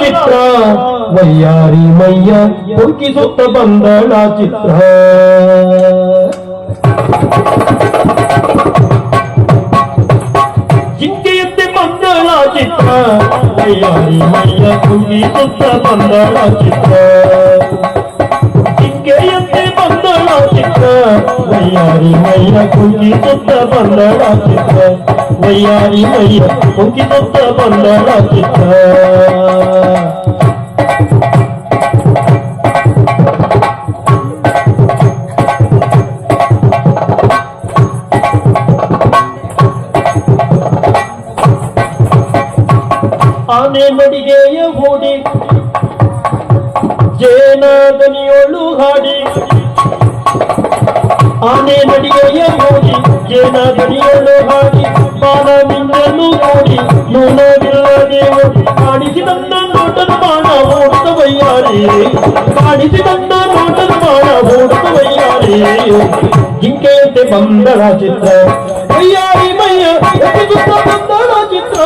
ಚಿತ್ರ ವಯ್ಯಾರಿ ಮಯ್ಯ ಹುಡುಕಿಸುತ್ತ ಬಂದಳ ಚಿತ್ರ ಜಿಂಕೆಯಂತೆ ಬಂದಳ ಚಿತ್ರ ವಯ್ಯಾರಿ ಮಯ್ಯ ಹುಡುಕಿಸುತ್ತ ಬಂದಳ ಚಿತ್ರ ಜಿಂಕೆಯಂತೆ ಬಂದಳ ಚಿತ್ರ ವಯ್ಯಾರಿ ಮಯ್ಯ ಹುಡುಕಿಸುತ್ತ ಬಂದಳ ಚಿತ್ರ ವಯ್ಯಾರಿ ಮಯ್ಯ ಹುಡುಕಿಸುತ್ತ ಬಂದಳ ಚಿತ್ರ ಆನೆ ನಡಿಗೆಯ ಹೂಡಿ ಜೇನಾದನಿಯೊಳು ಹಾಡಿ ಆನೆ ನಡಿಗೆಯ ಹೂಡಿ ಜೇನಾದನಿಯೊಳು ಹಾಡಿ ಬಾಣ ಮಿಂಜಲು ಕೂಡಿ ನೂನವಿಲ್ಲದೆ ಕಾಣಿಸಿ ನನ್ನ ನೋಟದ ಬಾಣ ಓಡುತ್ತ ವಯ್ಯಾರಿ ಕಾಣಿಸಿ ನನ್ನ ನೋಟದ ಬಾಣ ಓಡುತ್ತ ವಯ್ಯಾರಿ ಜಿಂಕೆಯಂತೆ ಬಂದಳ ಚಿತ್ರ ವಯ್ಯಾರಿ ಮಯ್ಯ ಬಂದಳ ಚಿತ್ರ